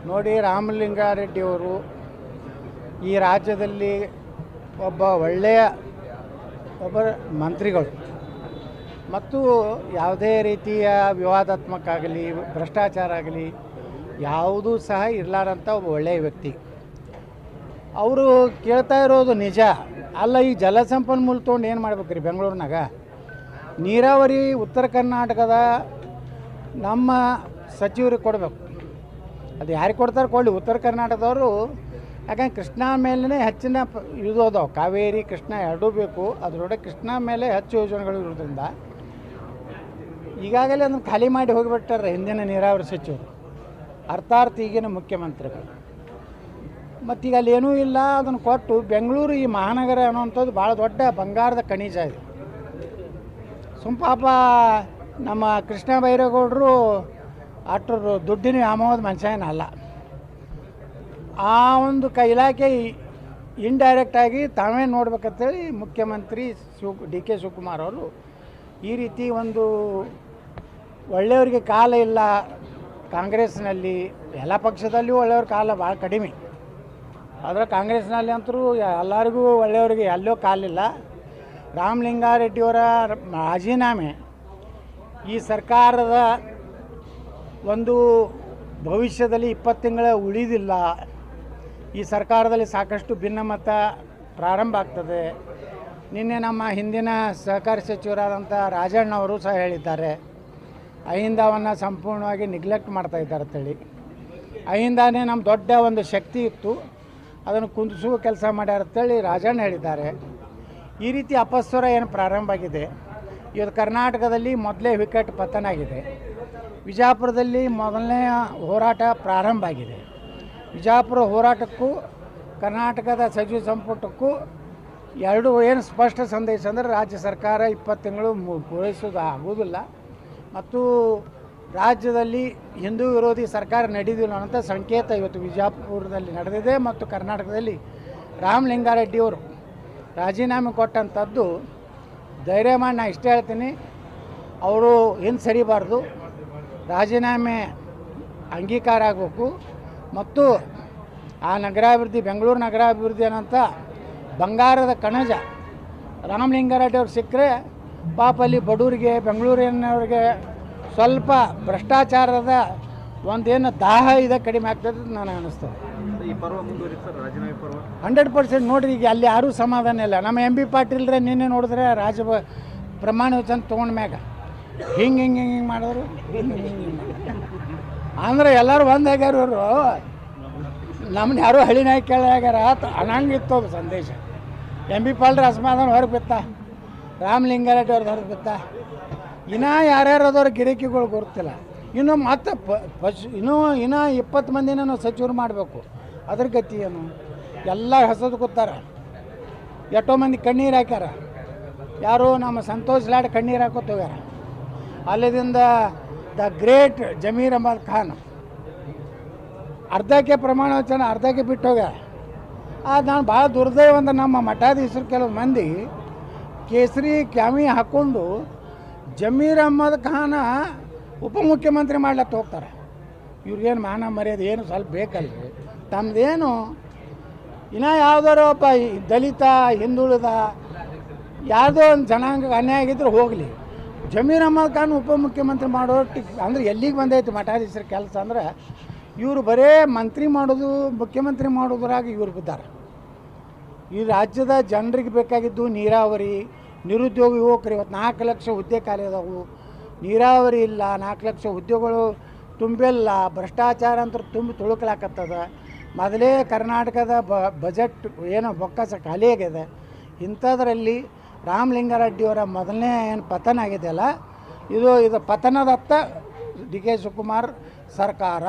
ನೋಡಿ, ರಾಮಲಿಂಗಾರೆಡ್ಡಿಯವರು ಈ ರಾಜ್ಯದಲ್ಲಿ ಒಳ್ಳೆಯ ಮಂತ್ರಿಗಳು ಮತ್ತು ಯಾವುದೇ ರೀತಿಯ ವಿವಾದಾತ್ಮಕ ಆಗಲಿ ಭ್ರಷ್ಟಾಚಾರ ಆಗಲಿ ಯಾವುದೂ ಸಹ ಇರಲಾರಂಥ ಒಬ್ಬ ಒಳ್ಳೆಯ ವ್ಯಕ್ತಿ. ಅವರು ಕೇಳ್ತಾ ಇರೋದು ನಿಜ ಅಲ್ಲ. ಈ ಜಲಸಂಪನ್ಮೂಲ ತೊಗೊಂಡು ಏನು ಮಾಡ್ಬೇಕು ರೀ? ಬೆಂಗಳೂರಿನಾಗ ನೀರಾವರಿ ಉತ್ತರ ಕರ್ನಾಟಕದ ನಮ್ಮ ಸಚಿವರಿಗೆ ಕೊಡಬೇಕು. ಅದು ಯಾರಿಗೆ ಕೊಡ್ತಾರೆ ಕೊಡಲಿ, ಉತ್ತರ ಕರ್ನಾಟಕದವರು. ಯಾಕಂದ್ರೆ ಕೃಷ್ಣ ಮೇಲೇ ಹೆಚ್ಚಿನ ಇದು ಅದಾವೆ. ಕಾವೇರಿ ಕೃಷ್ಣ ಎರಡೂ ಬೇಕು. ಅದರೊಳಗೆ ಕೃಷ್ಣ ಮೇಲೆ ಹೆಚ್ಚು ಯೋಜನೆಗಳು ಇರೋದ್ರಿಂದ ಈಗಾಗಲೇ ಅದನ್ನು ಖಾಲಿ ಮಾಡಿ ಹೋಗಿಬಿಟ್ಟಾರೆ ಹಿಂದಿನ ನೀರಾವರಿ ಸಚಿವರು, ಅರ್ಥಾತ್ ಈಗಿನ ಮುಖ್ಯಮಂತ್ರಿಗಳು. ಮತ್ತೀಗ ಅಲ್ಲಿ ಏನೂ ಇಲ್ಲ, ಅದನ್ನು ಕೊಟ್ಟು ಬೆಂಗಳೂರು ಈ ಮಹಾನಗರ ಅನ್ನುವಂಥದ್ದು ಭಾಳ ದೊಡ್ಡ ಬಂಗಾರದ ಖನಿಜ ಇದೆ. ಪಾಪ ನಮ್ಮ ಕೃಷ್ಣ ಬೈರೇಗೌಡರು ಅಷ್ಟರು ದುಡ್ಡಿನ ವ್ಯಾಮೋಹದ ಮನುಷ್ಯ ಏನಲ್ಲ. ಆ ಒಂದು ಇಲಾಖೆ ಇಂಡೈರೆಕ್ಟಾಗಿ ತಾವೇ ನೋಡ್ಬೇಕಂತೇಳಿ ಮುಖ್ಯಮಂತ್ರಿ ಡಿ ಕೆ ಶಿವಕುಮಾರ್ ಅವರು ಈ ರೀತಿ ಒಂದು ಒಳ್ಳೆಯವರಿಗೆ ಕಾಲ ಇಲ್ಲ ಕಾಂಗ್ರೆಸ್ನಲ್ಲಿ. ಎಲ್ಲ ಪಕ್ಷದಲ್ಲಿಯೂ ಒಳ್ಳೆಯವ್ರ ಕಾಲ ಭಾಳ ಕಡಿಮೆ, ಆದರೆ ಕಾಂಗ್ರೆಸ್ನಲ್ಲಿ ಅಂತರೂ ಎಲ್ಲರಿಗೂ ಒಳ್ಳೆಯವರಿಗೆ ಎಲ್ಲೋ ಕಾಲಿಲ್ಲ. ರಾಮಲಿಂಗಾರೆಡ್ಡಿಯವರ ರಾಜೀನಾಮೆ ಈ ಸರ್ಕಾರದ ಒಂದು ಭವಿಷ್ಯದಲ್ಲಿ 20 ತಿಂಗಳ ಉಳಿದಿಲ್ಲ. ಈ ಸರ್ಕಾರದಲ್ಲಿ ಸಾಕಷ್ಟು ಭಿನ್ನಮತ ಪ್ರಾರಂಭ ಆಗ್ತದೆ. ನಿನ್ನೆ ನಮ್ಮ ಹಿಂದಿನ ಸಹಕಾರಿ ಸಚಿವರಾದಂಥ ರಾಜಣ್ಣವರು ಸಹ ಹೇಳಿದ್ದಾರೆ, ಅಹಿಂದವನ್ನು ಸಂಪೂರ್ಣವಾಗಿ ನೆಗ್ಲೆಕ್ಟ್ ಮಾಡ್ತಾಯಿದ್ದಾರೆ ಅಂತೇಳಿ. ಅಹಿಂದಾನೇ ನಮ್ಮ ದೊಡ್ಡ ಒಂದು ಶಕ್ತಿ ಇತ್ತು, ಅದನ್ನು ಕುಂದಿಸುವ ಕೆಲಸ ಮಾಡ್ಯಾರ ಅಂತೇಳಿ ರಾಜಣ್ಣ ಹೇಳಿದ್ದಾರೆ. ಈ ರೀತಿ ಅಪಸ್ವರ ಏನು ಪ್ರಾರಂಭ ಆಗಿದೆ. ಇವತ್ತು ಕರ್ನಾಟಕದಲ್ಲಿ ಮೊದಲೇ ವಿಕೆಟ್ ಪತನ ಆಗಿದೆ. ವಿಜಯಪುರದಲ್ಲಿ ಮೊದಲನೇ ಹೋರಾಟ ಪ್ರಾರಂಭ ಆಗಿದೆ. ವಿಜಯಪುರ ಹೋರಾಟಕ್ಕೂ ಕರ್ನಾಟಕದ ಸಚಿವ ಸಂಪುಟಕ್ಕೂ ಎರಡು ಏನು ಸ್ಪಷ್ಟ ಸಂದೇಶ ಅಂದರೆ ರಾಜ್ಯ ಸರ್ಕಾರ 20 ತಿಂಗಳು ಪೂರೈಸೋದು ಆಗೋದಿಲ್ಲ ಮತ್ತು ರಾಜ್ಯದಲ್ಲಿ ಹಿಂದೂ ವಿರೋಧಿ ಸರ್ಕಾರ ನಡೆದಿಲ್ಲ ಅನ್ನೋಂಥ ಸಂಕೇತ ಇವತ್ತು ವಿಜಯಪುರದಲ್ಲಿ ನಡೆದಿದೆ. ಮತ್ತು ಕರ್ನಾಟಕದಲ್ಲಿ ರಾಮಲಿಂಗಾರೆಡ್ಡಿಯವರು ರಾಜೀನಾಮೆ ಕೊಟ್ಟಂಥದ್ದು ಧೈರ್ಯ ಮಾಡಿ ನಾನು ಇಷ್ಟೇ ಹೇಳ್ತೀನಿ, ಅವರು ಏನು ಸರಿಬಾರ್ದು. ರಾಜೀನಾಮೆ ಅಂಗೀಕಾರ ಆಗಬೇಕು ಮತ್ತು ಆ ನಗರಾಭಿವೃದ್ಧಿ ಬೆಂಗಳೂರು ನಗರಾಭಿವೃದ್ಧಿ ಅನ್ನೋಂಥ ಬಂಗಾರದ ಕಣಜ ರಾಮಲಿಂಗಾರೆಡ್ಡಿ ಅವ್ರು ಸಿಕ್ಕರೆ ಪಾಪ ಅಲ್ಲಿ ಬಡವರಿಗೆ ಬೆಂಗಳೂರಿನವ್ರಿಗೆ ಸ್ವಲ್ಪ ಭ್ರಷ್ಟಾಚಾರದ ಒಂದೇನು ದಾಹ ಇದೆ ಕಡಿಮೆ ಆಗ್ತದೆ ಅಂತ ನನಗೆ ಅನ್ನಿಸ್ತದೆ. ಈ ಪರ್ವ ಮುಂದುವರಿತಾರೆ ರಾಜೀನಾಮೆ ಪರ್ವ 100% ನೋಡಿರಿ. ಈಗ ಅಲ್ಲಿ ಯಾರೂ ಸಮಾಧಾನ ಇಲ್ಲ. ನಮ್ಮ ಎಂ ಬಿ ಪಾಟೀಲ್ರೆ ನಿನ್ನೆ ನೋಡಿದ್ರೆ ಪ್ರಮಾಣ ವಚನ ತೊಗೊಂಡ ಮ್ಯಾಗ ಹಿಂಗೆ ಮಾಡಿದ್ರು. ಅಂದ್ರೆ ಎಲ್ಲರೂ ಒಂದಾಗ್ಯಾರ. ಇವರು ನಮ್ಮನ್ನ ಯಾರೂ ಹಳಿನಾಗಿ ಕೇಳಾಗ್ಯಾರ ಅನ್ನಂಗಿತ್ತು ಅದು ಸಂದೇಶ. ಎಂ ಬಿ ಪಾಲ್ರೆ ಅಸಮಾಧಾನ ಹೊರಗೆ ಬಿತ್ತ, ರಾಮಲಿಂಗಾರೆಡ್ಡಿ ಅವ್ರದ್ದು ಹೊರಗೆ ಬಿತ್ತ. ಇನ್ನೂ ಯಾರ್ಯಾರು ಅದವ್ರ ಗಿರಾಕಿಗಳು ಗೊತ್ತಿಲ್ಲ. ಇನ್ನೂ ಮತ್ತೆ ಇನ್ನೂ 20 ಮಂದಿನ ನಾವು ಸಚಿವರು ಮಾಡಬೇಕು. ಅದ್ರ ಗತಿ ಏನು? ಎಲ್ಲ ಹಸದು ಕೂತಾರೆ. ಎಷ್ಟೋ ಮಂದಿ ಕಣ್ಣೀರು ಹಾಕ್ಯಾರ. ಯಾರು ನಮ್ಮ ಸಂತೋಷ್ ಲಾಡ್ ಕಣ್ಣೀರು ಹಾಕೋತ ಹೋಗ್ಯಾರ. ಅಲ್ಲಿಂದ ದ ಗ್ರೇಟ್ ಜಮೀರ್ ಅಹಮದ್ ಖಾನ್ ಅರ್ಧಕ್ಕೆ ಪ್ರಮಾಣ ವಚನ ಅರ್ಧಕ್ಕೆ ಬಿಟ್ಟು ಹೋಗ್ಯಾರ. ನಾನು ಭಾಳ ದುರ್ದೈವ ಅಂದ್ರೆ ನಮ್ಮ ಮಠಾಧೀಶರು ಕೆಲವು ಮಂದಿ ಕೇಸರಿ ಕ್ಯಾಮಿ ಹಾಕ್ಕೊಂಡು ಜಮೀರ್ ಅಹಮದ್ ಖಾನ ಉಪಮುಖ್ಯಮಂತ್ರಿ ಮಾಡ್ಲತ್ತ ಹೋಗ್ತಾರೆ. ಇವ್ರಿಗೇನು ಮಾನ ಮರ್ಯಾದೆ ಏನು ಸ್ವಲ್ಪ ಬೇಕಲ್ರಿ? ತಮ್ಮದೇನು ಇನ್ನೂ ಯಾವುದಾರು ಒಬ್ಬ ದಲಿತ ಹಿಂದುಳಿದ ಯಾವುದೋ ಒಂದು ಜನಾಂಗಕ್ಕೆ ಅನ್ಯಾಯ ಆಗಿದ್ರೆ ಹೋಗಲಿ. ಜಮೀರ್ ಅಹಮದ್ ಖಾನ್ ಉಪಮುಖ್ಯಮಂತ್ರಿ ಮಾಡೋಷ್ಟು ಅಂದರೆ ಎಲ್ಲಿಗೆ ಬಂದೈತೆ ಮಠಾಧೀಶರ ಕೆಲಸ ಅಂದ್ರೆ ಇವರು ಬರೇ ಮಂತ್ರಿ ಮಾಡೋದು ಮುಖ್ಯಮಂತ್ರಿ ಮಾಡೋದ್ರಾಗ ಇವ್ರು ಬಿದ್ದಾರೆ. ಈ ರಾಜ್ಯದ ಜನರಿಗೆ ಬೇಕಾಗಿದ್ದು ನೀರಾವರಿ, ನಿರುದ್ಯೋಗ ಯುವಕರು. ಇವತ್ತು 4 ಲಕ್ಷ ಹುದ್ದೆ ಖಾಲಿ ಅದಾವು. ನೀರಾವರಿ ಇಲ್ಲ, 4 ಲಕ್ಷ ಹುದ್ದೆಗಳು ತುಂಬಿಲ್ಲ. ಭ್ರಷ್ಟಾಚಾರ ಅಂತ ತುಂಬಿ ತುಳುಕಲಾಕತ್ತದ. ಮೊದಲೇ ಕರ್ನಾಟಕದ ಬಜೆಟ್ ಏನೋ ಬೊಕ್ಕಸ ಖಾಲಿ ಆಗಿದೆ. ಇಂಥದ್ರಲ್ಲಿ ರಾಮಲಿಂಗಾರೆಡ್ಡಿಯವರ ಮೊದಲನೇ ಏನು ಪತನ ಆಗಿದೆಯಲ್ಲ, ಇದು ಪತನದತ್ತ ಡಿ ಕೆ ಶಿವಕುಮಾರ್ ಸರ್ಕಾರ.